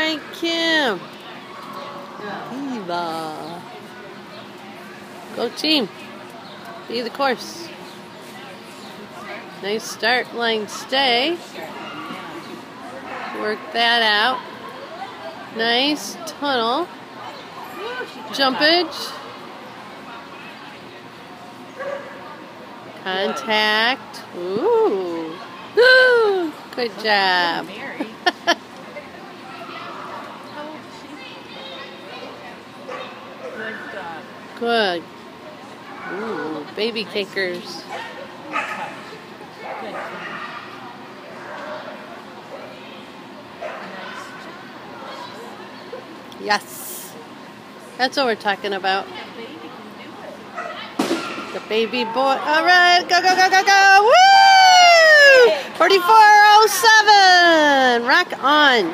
right, Kim. Eva. Go team. Be the course. Nice start line stay. Work that out. Nice tunnel. Jumpage. Contact. Ooh. Woo! Good job. Good. Ooh, baby kickers. Yes. That's what we're talking about. The baby boy. All right, go, go, go, go, go. Woo! 44:07. Rock on.